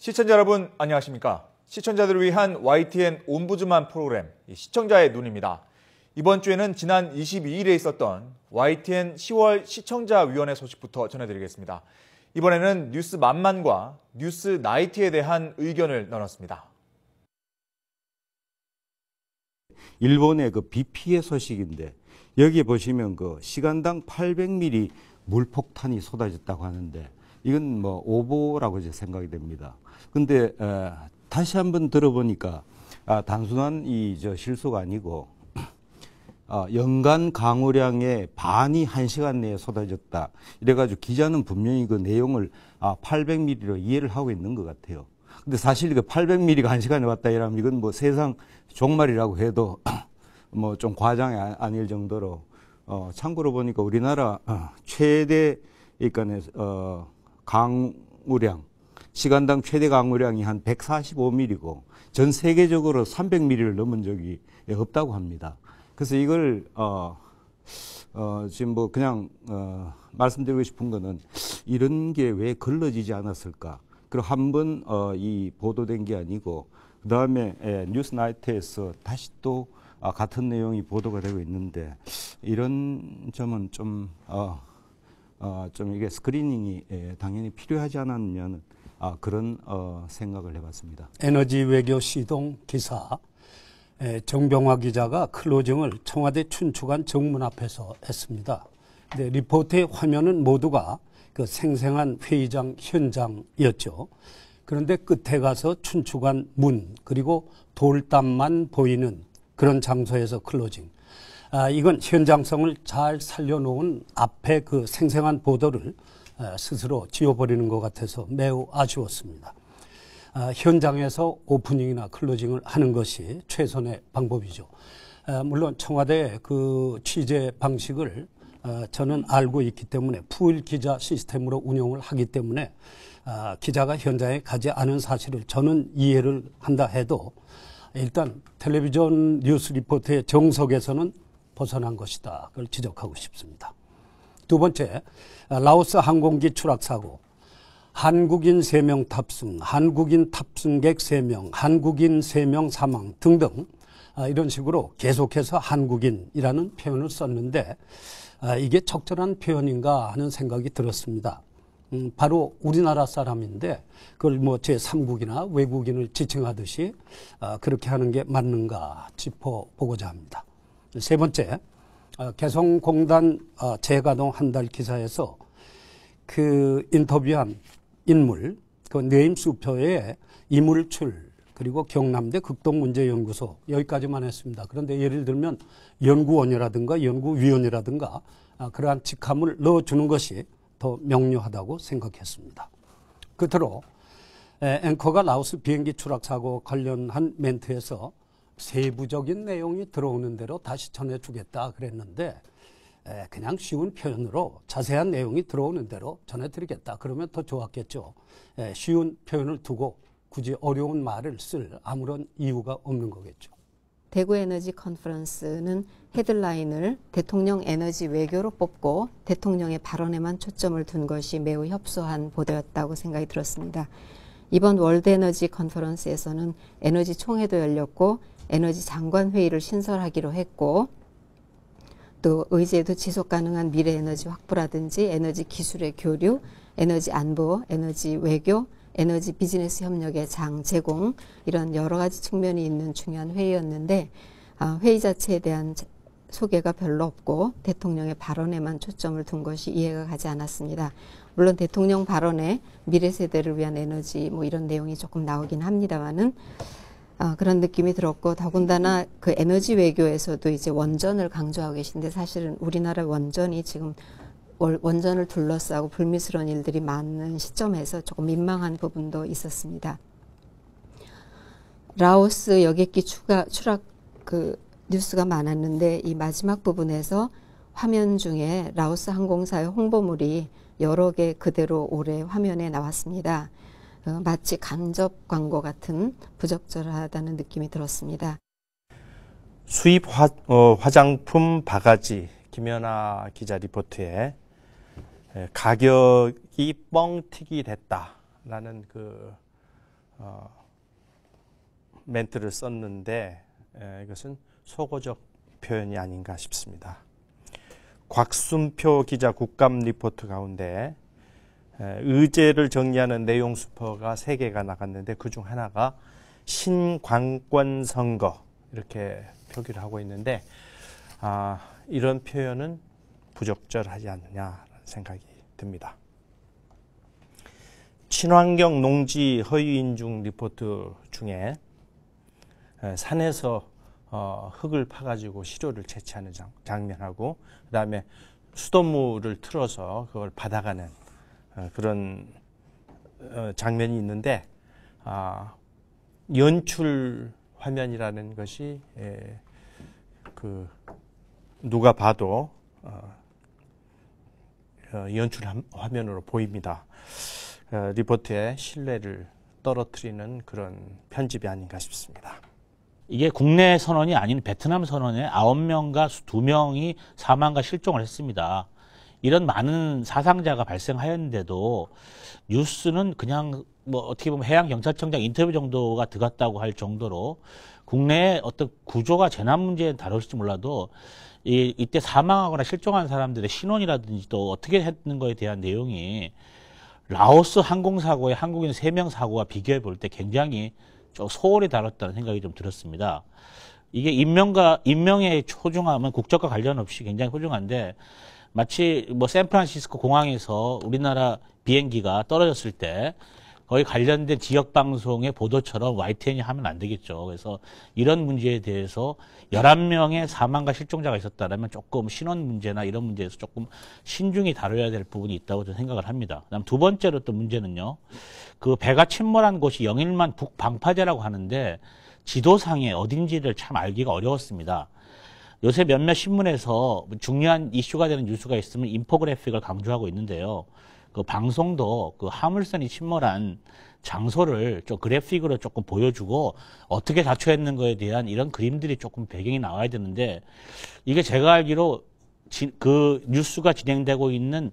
시청자 여러분 안녕하십니까? 시청자들을 위한 YTN 옴부즈만 프로그램 시청자의 눈입니다. 이번 주에는 지난 22일에 있었던 YTN 10월 시청자위원회 소식부터 전해드리겠습니다. 이번에는 뉴스 만만과 뉴스 나이트에 대한 의견을 나눴습니다. 일본의 그 비 피해 소식인데 여기 보시면 그 시간당 800mm 물폭탄이 쏟아졌다고 하는데 이건 뭐 오보라고 이제 생각이 됩니다. 근데 다시 한번 들어보니까 단순한 실수가 아니고 연간 강우량의 반이 1시간 내에 쏟아졌다. 이래가지고 기자는 분명히 그 내용을 800mm로 이해를 하고 있는 것 같아요. 근데 사실 그 800mm가 1시간에 왔다 이러면 이건 뭐 세상 종말이라고 해도 뭐 좀 과장이 아닐 정도로 참고로 보니까 우리나라 최대 그러니까 강우량 시간당 최대 강우량이 한 145mm고 전 세계적으로 300mm를 넘은 적이 없다고 합니다. 그래서 이걸 지금 뭐 그냥 말씀드리고 싶은 거는 이런 게 왜 걸러지지 않았을까? 그리고 한번 이 보도된 게 아니고 그 다음에 뉴스나이트에서 다시 또 같은 내용이 보도가 되고 있는데 이런 점은 좀 이게 스크리닝이 당연히 필요하지 않았냐는 그런 생각을 해봤습니다. 에너지 외교 시동 기사 정병화 기자가 클로징을 청와대 춘추관 정문 앞에서 했습니다. 근데 리포트의 화면은 모두가 그 생생한 회의장 현장이었죠. 그런데 끝에 가서 춘추관 문 그리고 돌담만 보이는 그런 장소에서 클로징. 이건 현장성을 잘 살려놓은 앞에 그 생생한 보도를 스스로 지워버리는 것 같아서 매우 아쉬웠습니다. 현장에서 오프닝이나 클로징을 하는 것이 최선의 방법이죠. 물론 청와대 그 취재 방식을 저는 알고 있기 때문에 푸일 기자 시스템으로 운영을 하기 때문에 기자가 현장에 가지 않은 사실을 저는 이해를 한다 해도 일단 텔레비전 뉴스 리포트의 정석에서는 벗어난 것이다. 그걸 지적하고 싶습니다. 두 번째, 라오스 항공기 추락 사고, 한국인 3명 탑승, 한국인 탑승객 3명, 한국인 3명 사망 등등 이런 식으로 계속해서 한국인이라는 표현을 썼는데 이게 적절한 표현인가 하는 생각이 들었습니다. 바로 우리나라 사람인데 그걸 뭐 제3국이나 외국인을 지칭하듯이 그렇게 하는 게 맞는가 짚어보고자 합니다. 세 번째, 개성공단 재가동 한 달 기사에서 그 인터뷰한 인물, 그 네임수표에 이물출 그리고 경남대 극동문제연구소 여기까지만 했습니다. 그런데 예를 들면 연구원이라든가 연구위원이라든가 그러한 직함을 넣어주는 것이 더 명료하다고 생각했습니다. 끝으로 앵커가 라오스 비행기 추락 사고 관련한 멘트에서 세부적인 내용이 들어오는 대로 다시 전해주겠다 그랬는데 그냥 쉬운 표현으로 자세한 내용이 들어오는 대로 전해드리겠다. 그러면 더 좋았겠죠. 쉬운 표현을 두고 굳이 어려운 말을 쓸 아무런 이유가 없는 거겠죠. 대구 에너지 컨퍼런스는 헤드라인을 대통령 에너지 외교로 뽑고 대통령의 발언에만 초점을 둔 것이 매우 협소한 보도였다고 생각이 들었습니다. 이번 월드 에너지 컨퍼런스에서는 에너지 총회도 열렸고 에너지 장관 회의를 신설하기로 했고 또 의제도 지속 가능한 미래 에너지 확보라든지 에너지 기술의 교류, 에너지 안보, 에너지 외교, 에너지 비즈니스 협력의 장 제공 이런 여러 가지 측면이 있는 중요한 회의였는데 회의 자체에 대한 소개가 별로 없고 대통령의 발언에만 초점을 둔 것이 이해가 가지 않았습니다. 물론 대통령 발언에 미래 세대를 위한 에너지 뭐 이런 내용이 조금 나오긴 합니다만은 그런 느낌이 들었고 더군다나 그 에너지 외교에서도 이제 원전을 강조하고 계신데 사실은 우리나라 원전이 지금 원전을 둘러싸고 불미스러운 일들이 많은 시점에서 조금 민망한 부분도 있었습니다. 라오스 여객기 추락 그 뉴스가 많았는데 이 마지막 부분에서 화면 중에 라오스 항공사의 홍보물이 여러 개 그대로 올해 화면에 나왔습니다. 마치 간접 광고 같은 부적절하다는 느낌이 들었습니다. 수입 화장품 바가지 김연아 기자 리포트에 가격이 뻥튀기 됐다라는 그 멘트를 썼는데 이것은 속어적 표현이 아닌가 싶습니다. 곽순표 기자 국감 리포트 가운데 의제를 정리하는 내용 수표가 3개가 나갔는데 그중 하나가 신관권 선거 이렇게 표기를 하고 있는데 이런 표현은 부적절하지 않느냐라는 생각이 듭니다. 친환경 농지 허위 인증 리포트 중에 산에서 흙을 파가지고 시료를 채취하는 장면하고 그다음에 수돗물을 틀어서 그걸 받아가는 그런 장면이 있는데 연출 화면이라는 것이 그 누가 봐도 연출 화면으로 보입니다. 리포트의 신뢰를 떨어뜨리는 그런 편집이 아닌가 싶습니다. 이게 국내 선원이 아닌 베트남 선원의 9명과 2명이 사망과 실종을 했습니다. 이런 많은 사상자가 발생하였는데도 뉴스는 그냥 뭐 어떻게 보면 해양경찰청장 인터뷰 정도가 들어갔다고 할 정도로 국내의 어떤 구조가 재난 문제에 다룰지 몰라도 이때 사망하거나 실종한 사람들의 신원이라든지 또 어떻게 했는 거에 대한 내용이 라오스 항공사고의 한국인 3명 사고와 비교해 볼 때 굉장히 좀 소홀히 다뤘다는 생각이 좀 들었습니다. 이게 인명의 소중함은 국적과 관련 없이 굉장히 소중한데 마치 뭐 샌프란시스코 공항에서 우리나라 비행기가 떨어졌을 때 거기 관련된 지역 방송의 보도처럼 YTN이 하면 안 되겠죠. 그래서 이런 문제에 대해서 11명의 사망과 실종자가 있었다면 조금 신원 문제나 이런 문제에서 조금 신중히 다뤄야 될 부분이 있다고 저는 생각을 합니다. 그다음 두 번째로 또 문제는요. 그 배가 침몰한 곳이 영일만 북방파제라고 하는데 지도상에 어딘지를 참 알기가 어려웠습니다. 요새 몇몇 신문에서 중요한 이슈가 되는 뉴스가 있으면 인포그래픽을 강조하고 있는데요. 그 방송도 그 화물선이 침몰한 장소를 좀 그래픽으로 조금 보여주고 어떻게 자초했는 거에 대한 이런 그림들이 조금 배경이 나와야 되는데 이게 제가 알기로 그 뉴스가 진행되고 있는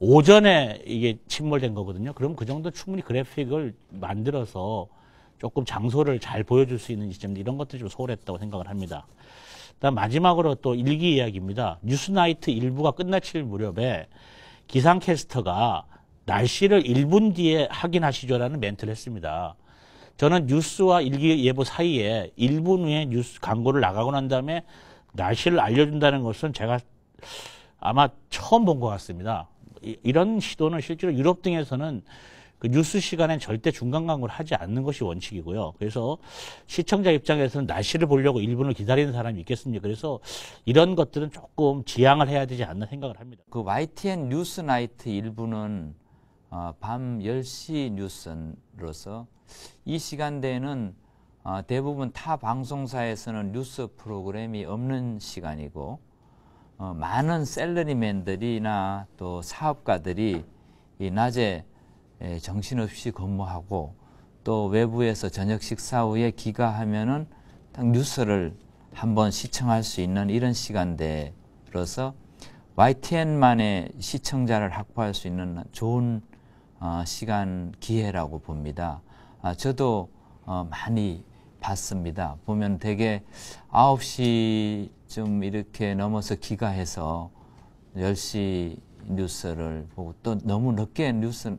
오전에 이게 침몰된 거거든요. 그럼 그 정도 충분히 그래픽을 만들어서 조금 장소를 잘 보여줄 수 있는 시점 이런 것들이 좀 소홀했다고 생각을 합니다. 그다음 마지막으로 또 일기 이야기입니다. 뉴스나이트 1부가 끝나칠 무렵에 기상캐스터가 날씨를 1분 뒤에 확인하시죠라는 멘트를 했습니다. 저는 뉴스와 일기예보 사이에 1분 후에 뉴스 광고를 나가고 난 다음에 날씨를 알려준다는 것은 제가 아마 처음 본 것 같습니다. 이런 시도는 실제로 유럽 등에서는 그 뉴스 시간엔 절대 중간 광고를 하지 않는 것이 원칙이고요. 그래서 시청자 입장에서는 날씨를 보려고 1분을 기다리는 사람이 있겠습니까? 그래서 이런 것들은 조금 지양을 해야 되지 않나 생각을 합니다. 그 YTN 뉴스나이트 1부는 밤 10시 뉴스로서 이 시간대에는 대부분 타 방송사에서는 뉴스 프로그램이 없는 시간이고 많은 샐러리맨들이나 또 사업가들이 이 낮에 정신없이 근무하고 또 외부에서 저녁 식사 후에 귀가하면은 딱 뉴스를 한번 시청할 수 있는 이런 시간대로서 YTN만의 시청자를 확보할 수 있는 좋은 시간 기회라고 봅니다. 저도 많이 봤습니다. 보면 대개 9시쯤 이렇게 넘어서 귀가해서 10시 뉴스를 보고 또 너무 늦게 뉴스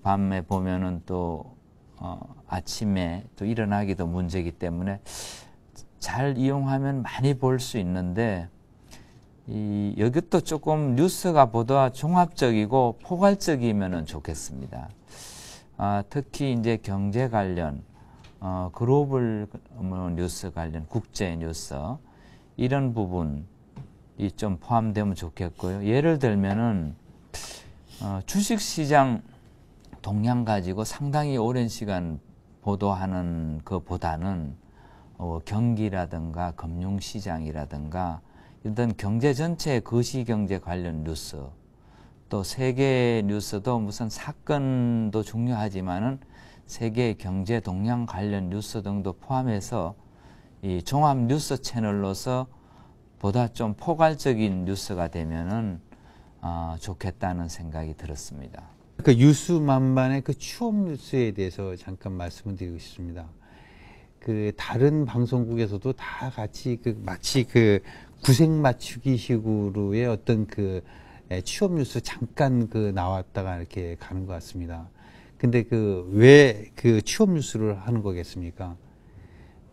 밤에 보면은 또 아침에 또 일어나기도 문제이기 때문에 잘 이용하면 많이 볼 수 있는데 여기도 조금 뉴스가 보다 종합적이고 포괄적이면 좋겠습니다. 특히 이제 경제 관련, 글로벌 뉴스 관련, 국제 뉴스 이런 부분이 좀 포함되면 좋겠고요. 예를 들면은 주식시장 동향 가지고 상당히 오랜 시간 보도하는 것보다는 경기라든가 금융시장이라든가 일단 경제 전체 거시경제 관련 뉴스 또 세계 뉴스도 무슨 사건도 중요하지만은 세계 경제 동향 관련 뉴스 등도 포함해서 이 종합 뉴스 채널로서 보다 좀 포괄적인 뉴스가 되면은 좋겠다는 생각이 들었습니다. 그 뉴스만반의 그 추업 뉴스에 대해서 잠깐 말씀을 드리고 싶습니다. 그 다른 방송국에서도 다 같이 그 마치 그 구색 맞추기 식으로의 어떤 그 취업 뉴스 잠깐 그 나왔다가 이렇게 가는 것 같습니다. 근데 그 왜 그 취업 뉴스를 하는 거겠습니까?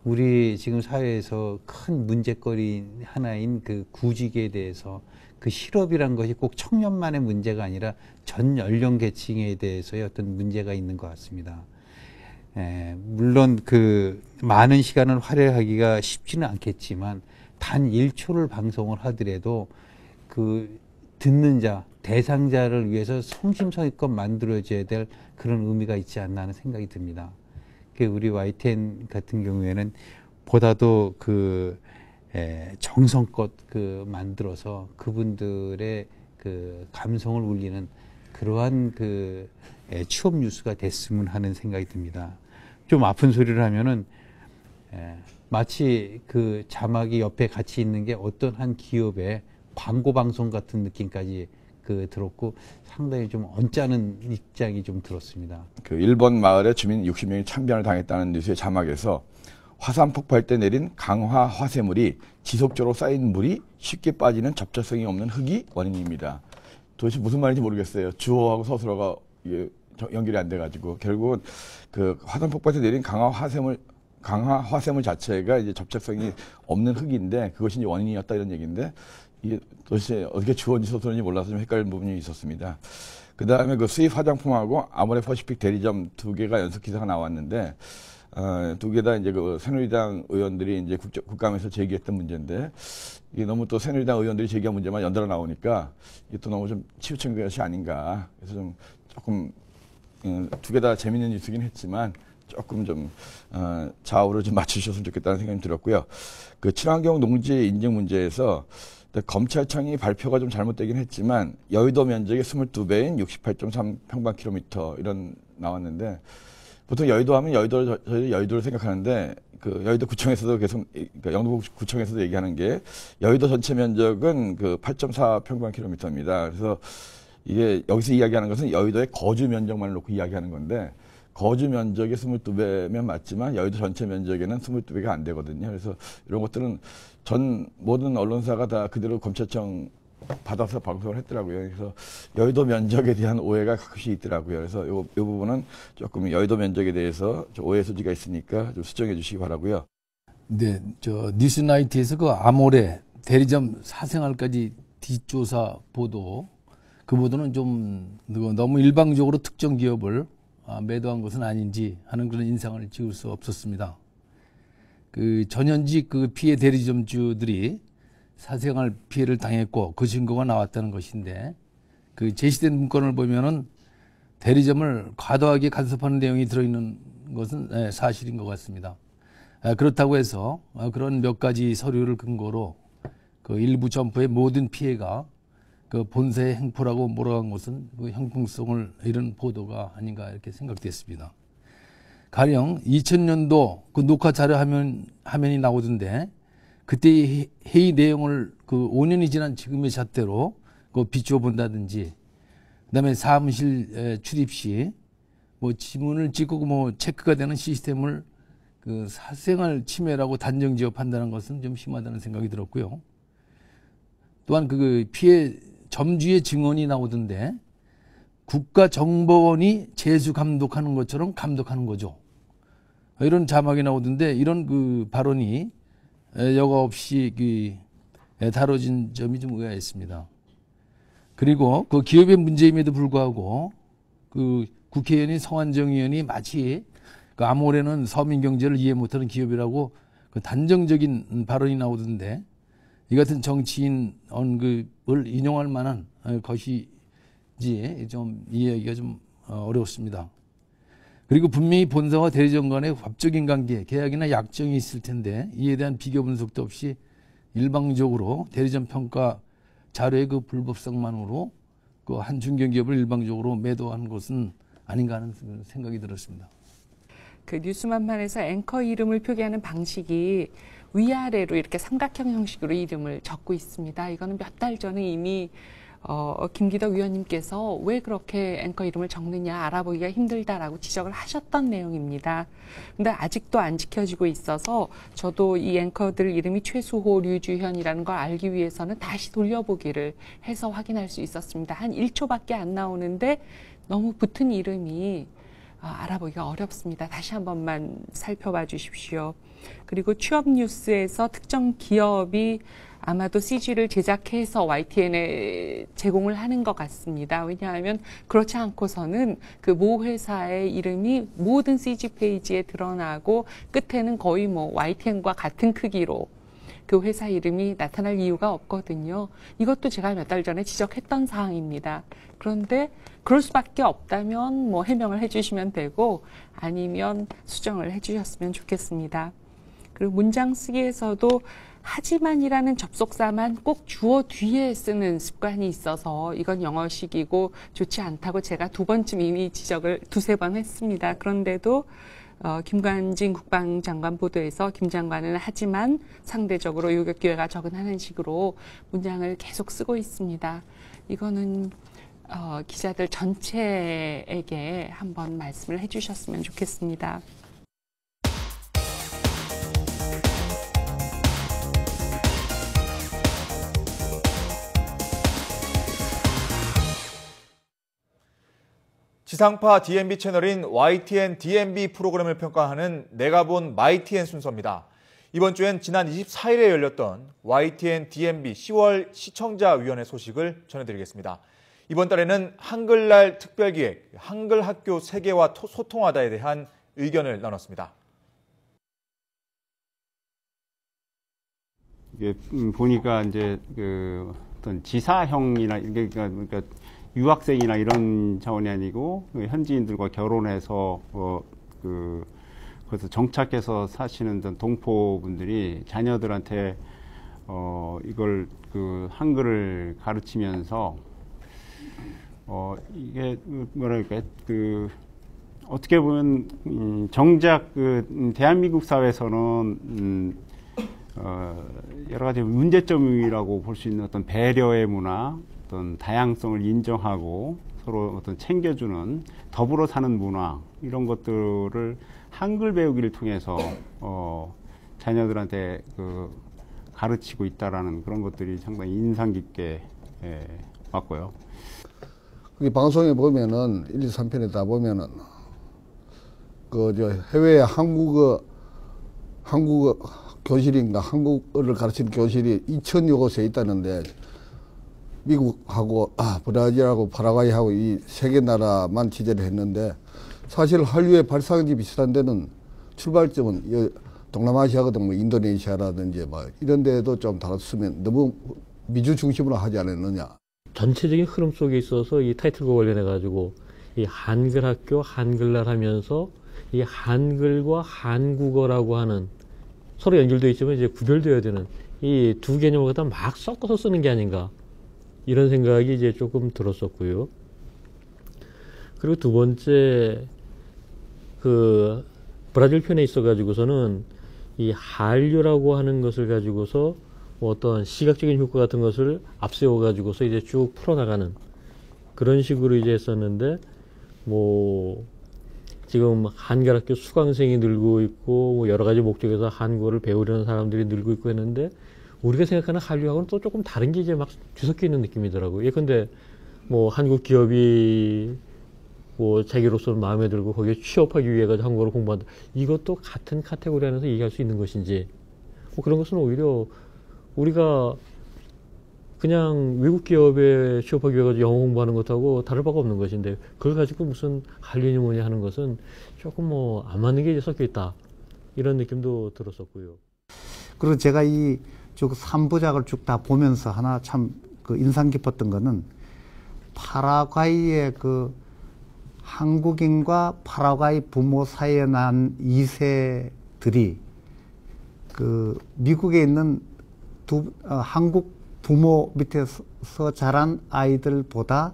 우리 지금 사회에서 큰 문제거리 하나인 그 구직에 대해서 그 실업이란 것이 꼭 청년만의 문제가 아니라 전 연령 계층에 대해서의 어떤 문제가 있는 것 같습니다. 물론 그 많은 시간을 할애하기가 쉽지는 않겠지만 단 1초를 방송을 하더라도 그 듣는 자, 대상자를 위해서 성심성의껏 만들어져야 될 그런 의미가 있지 않나 하는 생각이 듭니다. 우리 YTN 같은 경우에는 보다도 그 정성껏 그 만들어서 그분들의 그 감성을 울리는 그러한 그 취업 뉴스가 됐으면 하는 생각이 듭니다. 좀 아픈 소리를 하면은 마치 그 자막이 옆에 같이 있는 게 어떤 한 기업의 광고 방송 같은 느낌까지 그 들었고 상당히 좀 언짢은 입장이 좀 들었습니다. 그 일본 마을에 주민 60명이 참변을 당했다는 뉴스의 자막에서 화산 폭발 때 내린 강화 화쇄물이 지속적으로 쌓인 물이 쉽게 빠지는 접착성이 없는 흙이 원인입니다. 도대체 무슨 말인지 모르겠어요. 주어하고 서술어가 이게 연결이 안 돼가지고 결국은 그 화산 폭발 때 내린 강화 화쇄물 자체가 이제 접착성이 없는 흙인데 그것이 이제 원인이었다 이런 얘기인데 이게 도대체 어떻게 주어인지 서술어인지 몰라서 좀 헷갈리는 부분이 있었습니다. 그 다음에 그 수입 화장품하고 아모레 퍼시픽 대리점 2개가 연속 기사가 나왔는데, 2개 다 이제 그 새누리당 의원들이 이제 국감에서 제기했던 문제인데, 이게 너무 또 새누리당 의원들이 제기한 문제만 연달아 나오니까 이게 또 너무 좀 치우친 것이 아닌가. 그래서 좀 조금, 2개 다 재밌는 뉴스긴 했지만, 조금 좀, 좌우를 좀 맞추셨으면 좋겠다는 생각이 들었고요. 그 친환경 농지 인증 문제에서 검찰청이 발표가 좀 잘못되긴 했지만 여의도 면적의 22배인 68.3 평방킬로미터 이런 나왔는데 보통 여의도 하면 저희 여의도를 생각하는데 그 여의도 구청에서도 계속 그러니까 영등포구청에서도 얘기하는 게 여의도 전체 면적은 그 8.4 평방킬로미터입니다. 그래서 이게 여기서 이야기하는 것은 여의도의 거주 면적만을 놓고 이야기하는 건데 거주 면적의 22배면 맞지만 여의도 전체 면적에는 22배가 안 되거든요. 그래서 이런 것들은 전 모든 언론사가 다 그대로 검찰청 받아서 방송을 했더라고요. 그래서 여의도 면적에 대한 오해가 가끔씩 있더라고요. 그래서 이 부분은 조금 여의도 면적에 대해서 오해 소지가 있으니까 좀 수정해 주시기 바라고요. 네, 저 뉴스나이트에서 그 아모레 대리점 사생활까지 뒷조사 보도, 그 보도는 좀 너무 일방적으로 특정 기업을 매도한 것은 아닌지 하는 그런 인상을 지울 수 없었습니다. 그 전현직 그 피해 대리점주들이 사생활 피해를 당했고 그 증거가 나왔다는 것인데, 그 제시된 문건을 보면은 대리점을 과도하게 간섭하는 내용이 들어있는 것은 사실인 것 같습니다. 그렇다고 해서 그런 몇 가지 서류를 근거로 그 일부 점포의 모든 피해가 그 본사의 행포라고 몰아간 것은 그 형평성을 잃은 보도가 아닌가 이렇게 생각됐습니다. 가령 2000년도 그 녹화 자료 화면이 나오던데 그때 회의 내용을 그 5년이 지난 지금의 잣대로 그 비추어 본다든지, 그다음에 사무실 출입 시 뭐 지문을 찍고 뭐 체크가 되는 시스템을 그 사생활 침해라고 단정지어 판단한 것은 좀 심하다는 생각이 들었고요. 또한 그 피해 점주의 증언이 나오던데 국가정보원이 제수 감독하는 것처럼 감독하는 거죠. 이런 자막이 나오던데 이런 그 발언이 여과 없이 다뤄진 점이 좀 의아했습니다. 그리고 그 기업의 문제임에도 불구하고 그 국회의원인 성한정 의원이 마치 그 아모레는 서민 경제를 이해 못하는 기업이라고 그 단정적인 발언이 나오던데, 이 같은 정치인 언급을 인용할 만한 것이지 좀 이해하기가 좀 어렵습니다. 그리고 분명히 본사와 대리점 간의 법적인 관계, 계약이나 약정이 있을 텐데 이에 대한 비교 분석도 없이 일방적으로 대리점 평가 자료의 그 불법성만으로 그 한 중견기업을 일방적으로 매도한 것은 아닌가 하는 생각이 들었습니다. 그 뉴스만판에서 앵커 이름을 표기하는 방식이 위아래로 이렇게 삼각형 형식으로 이름을 적고 있습니다. 이거는 몇 달 전에 이미 김기덕 위원님께서 왜 그렇게 앵커 이름을 적느냐, 알아보기가 힘들다라고 지적을 하셨던 내용입니다. 근데 아직도 안 지켜지고 있어서 저도 이 앵커들 이름이 최수호, 류주현이라는 걸 알기 위해서는 다시 돌려보기를 해서 확인할 수 있었습니다. 한 1초밖에 안 나오는데 너무 붙은 이름이 알아보기가 어렵습니다. 다시 한 번만 살펴봐 주십시오. 그리고 취업 뉴스에서 특정 기업이 아마도 CG를 제작해서 YTN에 제공을 하는 것 같습니다. 왜냐하면 그렇지 않고서는 그 모 회사의 이름이 모든 CG 페이지에 드러나고 끝에는 거의 뭐 YTN과 같은 크기로 그 회사 이름이 나타날 이유가 없거든요. 이것도 제가 몇 달 전에 지적했던 사항입니다. 그런데 그럴 수밖에 없다면 뭐 해명을 해주시면 되고 아니면 수정을 해주셨으면 좋겠습니다. 그리고 문장 쓰기에서도 하지만이라는 접속사만 꼭 주어 뒤에 쓰는 습관이 있어서 이건 영어식이고 좋지 않다고 제가 2번쯤 이미 지적을 2-3번 했습니다. 그런데도 김관진 국방장관 보도에서 김 장관은 하지만 상대적으로 요격 기회가 적은 하는 식으로 문장을 계속 쓰고 있습니다. 이거는 기자들 전체에게 한번 말씀을 해주셨으면 좋겠습니다. 지상파 DMB 채널인 YTN DMB 프로그램을 평가하는 내가 본 마이TN 순서입니다. 이번 주엔 지난 24일에 열렸던 YTN DMB 10월 시청자위원회 소식을 전해드리겠습니다. 이번 달에는 한글날 특별기획, 한글학교 세계화 소통하다에 대한 의견을 나눴습니다. 이게 보니까 이제 그 어떤 지사형이나 그러니까 유학생이나 이런 차원이 아니고 현지인들과 결혼해서 그래서 정착해서 사시는 동포분들이 자녀들한테 이걸 그 한글을 가르치면서 이게 뭐랄까 어떻게 보면 정작 대한민국 사회에서는 여러 가지 문제점이라고 볼 수 있는 어떤 배려의 문화, 어떤 다양성을 인정하고 서로 어떤 챙겨주는 더불어 사는 문화 이런 것들을 한글 배우기를 통해서 자녀들한테 가르치고 있다라는 그런 것들이 상당히 인상 깊게 봤고요. 방송에 보면은 1, 2, 3편에 다 보면은 해외 한국어 교실인가 한국어를 가르치는 교실이 2,000여 곳에 있다는데 미국하고 브라질하고 파라과이하고 이 3개 나라만 취재를 했는데 사실 한류의 발상지 비슷한 데는 출발점은 동남아시아거든. 뭐 인도네시아라든지 뭐 이런 데도 좀 다뤘으면 너무 미주 중심으로 하지 않았느냐. 전체적인 흐름 속에 있어서 이 타이틀과 관련해 가지고 이 한글학교 한글날 하면서 이 한글과 한국어라고 하는 서로 연결되어 있지만 이제 구별되어야 되는 이 두 개념을 갖다 막 섞어서 쓰는 게 아닌가 이런 생각이 이제 조금 들었었고요. 그리고 두 번째 그 브라질 편에 있어 가지고서는 이 한류라고 하는 것을 가지고서 어떤 시각적인 효과 같은 것을 앞세워 가지고서 이제 쭉 풀어나가는 그런 식으로 이제 했었는데 뭐 지금 한글학교 수강생이 늘고 있고 뭐 여러 가지 목적에서 한국어를 배우려는 사람들이 늘고 있고 했는데 우리가 생각하는 한류하고는 또 조금 다른 게 이제 막 뒤섞여 있는 느낌이더라고요. 예컨대 뭐 한국 기업이 뭐 자기로서는 마음에 들고 거기에 취업하기 위해 가지고 한국어를 공부한다. 이것도 같은 카테고리 안에서 얘기할 수 있는 것인지 뭐 그런 것은 오히려 우리가 그냥 외국 기업에 취업하기 위해 가지고 영어 공부하는 것하고 다를 바가 없는 것인데 그걸 가지고 무슨 한류니 뭐니 하는 것은 조금 뭐 안 맞는 게 이제 섞여 있다. 이런 느낌도 들었었고요. 그리고 제가 이 쭉 3부작을 쭉 다 보면서 하나 참 그 인상 깊었던 거는 파라과이의 그 한국인과 파라과이 부모 사이에 난 2세들이 그 미국에 있는 한국 부모 밑에서 자란 아이들보다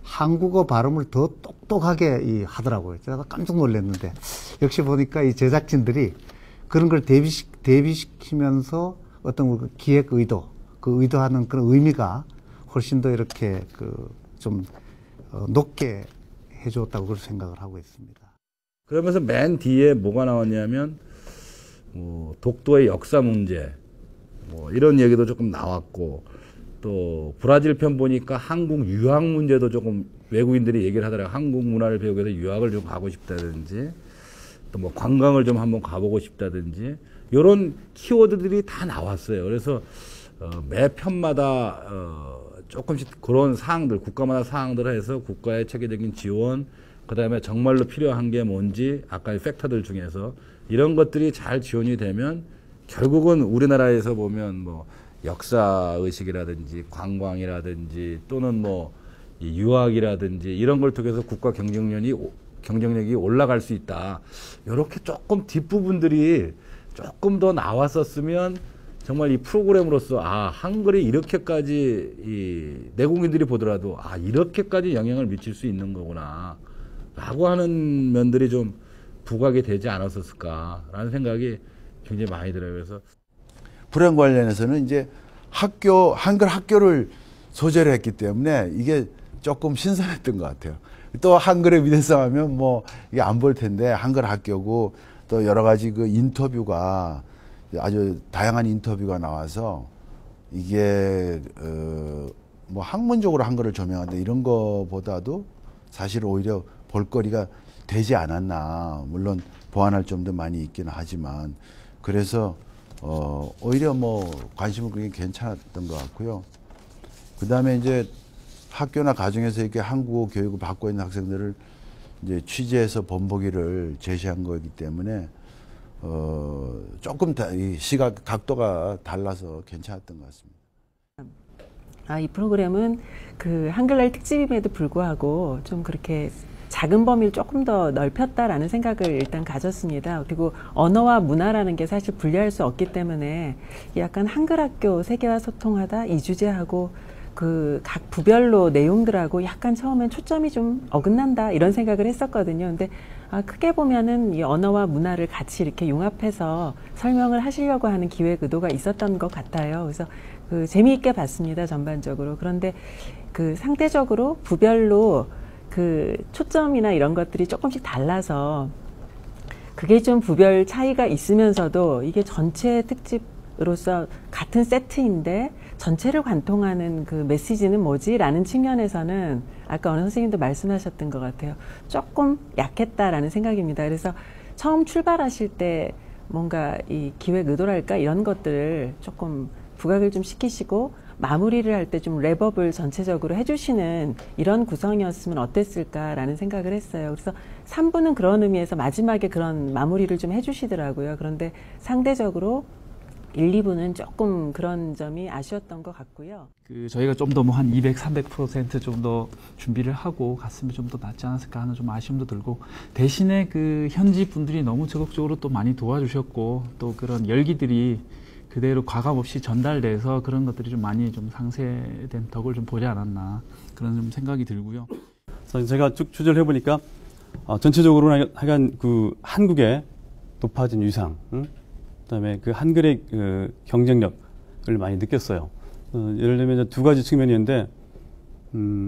한국어 발음을 더 똑똑하게 하더라고요. 제가 깜짝 놀랐는데 역시 보니까 이 제작진들이 그런 걸 대비시키면서 어떤 기획 의도, 그 의도하는 그런 의미가 훨씬 더 이렇게 좀 높게 해줬다고 그렇게 생각을 하고 있습니다. 그러면서 맨 뒤에 뭐가 나왔냐면 독도의 역사 문제 이런 얘기도 조금 나왔고, 또 브라질 편 보니까 한국 유학 문제도 조금 외국인들이 얘기를 하더라고요. 한국 문화를 배우기 위해서 유학을 좀 가고 싶다든지, 또 뭐 관광을 좀 한번 가보고 싶다든지, 이런 키워드들이 다 나왔어요. 그래서 매 편마다 조금씩 그런 사항들, 국가마다 사항들을 해서 국가의 체계적인 지원, 그 다음에 정말로 필요한 게 뭔지, 아까의 팩터들 중에서 이런 것들이 잘 지원이 되면 결국은 우리나라에서 보면 뭐 역사의식이라든지 관광이라든지 또는 뭐 유학이라든지 이런 걸 통해서 국가 경쟁력이 올라갈 수 있다. 이렇게 조금 뒷부분들이 조금 더 나왔었으면 정말 이 프로그램으로서 한글이 이렇게까지 내국인들이 보더라도 이렇게까지 영향을 미칠 수 있는 거구나 라고 하는 면들이 좀 부각이 되지 않았었을까라는 생각이 굉장히 많이 들어요. 그래서 불행 관련해서는 이제 한글 학교를 소재로 했기 때문에 이게 조금 신선했던 것 같아요. 또 한글의 위대성 하면 뭐 이게 안 볼 텐데 한글 학교고 또 여러 가지 그 인터뷰가 아주 다양한 인터뷰가 나와서 이게 뭐 학문적으로 한글을 조명한다 이런 거보다도 사실 오히려 볼거리가 되지 않았나. 물론 보완할 점도 많이 있기는 하지만 그래서 오히려 뭐 관심은 그게 괜찮았던 것 같고요. 그 다음에 이제 학교나 가정에서 이렇게 한국어 교육을 받고 있는 학생들을 이제 취재해서 본보기를 제시한 거기 때문에 조금 이 시각 각도가 달라서 괜찮았던 것 같습니다. 이 프로그램은 그 한글날 특집임에도 불구하고 좀 그렇게 작은 범위를 조금 더 넓혔다라는 생각을 일단 가졌습니다. 그리고 언어와 문화라는 게 사실 분리할 수 없기 때문에 약간 한글학교 세계와 소통하다 이 주제하고 그 각 부별로 내용들하고 약간 처음엔 초점이 좀 어긋난다 이런 생각을 했었거든요. 근데 크게 보면은 이 언어와 문화를 같이 이렇게 융합해서 설명을 하시려고 하는 기획 의도가 있었던 것 같아요. 그래서 그 재미있게 봤습니다, 전반적으로. 그런데 그 상대적으로 부별로 그 초점이나 이런 것들이 조금씩 달라서 그게 좀 부별 차이가 있으면서도 이게 전체 특집으로서 같은 세트인데 전체를 관통하는 그 메시지는 뭐지? 라는 측면에서는 아까 어느 선생님도 말씀하셨던 것 같아요. 조금 약했다라는 생각입니다. 그래서 처음 출발하실 때 뭔가 이 기획 의도랄까 이런 것들을 조금 부각을 좀 시키시고 마무리를 할 때 좀 랩업을 전체적으로 해주시는 이런 구성이었으면 어땠을까라는 생각을 했어요. 그래서 3부는 그런 의미에서 마지막에 그런 마무리를 좀 해주시더라고요. 그런데 상대적으로 1, 2부는 조금 그런 점이 아쉬웠던 것 같고요. 저희가 좀 더 뭐 한 200, 300% 좀 더 준비를 하고 갔으면 좀 더 낫지 않았을까 하는 좀 아쉬움도 들고, 대신에 그 현지 분들이 너무 적극적으로 또 많이 도와주셨고 또 그런 열기들이 그대로 과감 없이 전달돼서 그런 것들이 좀 많이 좀 상쇄된 덕을 좀 보지 않았나 그런 좀 생각이 들고요. 그래서 제가 쭉 추적을 해보니까 전체적으로는 하여간 그 한국의 높아진 위상, 그다음에 그 한글의 그 경쟁력을 많이 느꼈어요. 예를 들면 이제 두 가지 측면이 있는데,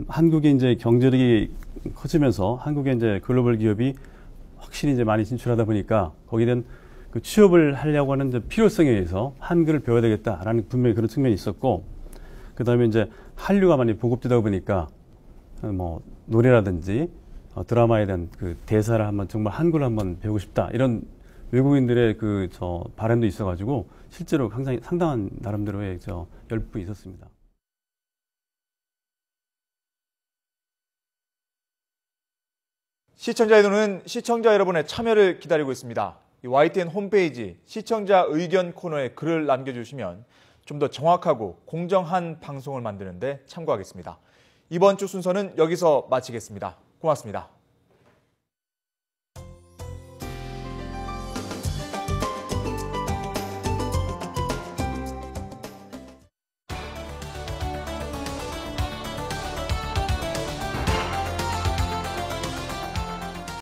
한국의 이제 경제력이 커지면서 한국의 이제 글로벌 기업이 확실히 이제 많이 진출하다 보니까 거기에 대한 그 취업을 하려고 하는 이제 필요성에 의해서 한글을 배워야 되겠다라는 분명히 그런 측면이 있었고, 그다음에 이제 한류가 많이 보급되다 보니까 뭐 노래라든지 드라마에 대한 그 대사를 한번 정말 한글로 한번 배우고 싶다 이런 외국인들의 그 바람도 있어가지고 실제로 굉장히 상당한 나름대로의 열풍이 있었습니다. 시청자의 눈은 시청자 여러분의 참여를 기다리고 있습니다. 이 YTN 홈페이지 시청자 의견 코너에 글을 남겨주시면 좀 더 정확하고 공정한 방송을 만드는 데 참고하겠습니다. 이번 주 순서는 여기서 마치겠습니다. 고맙습니다.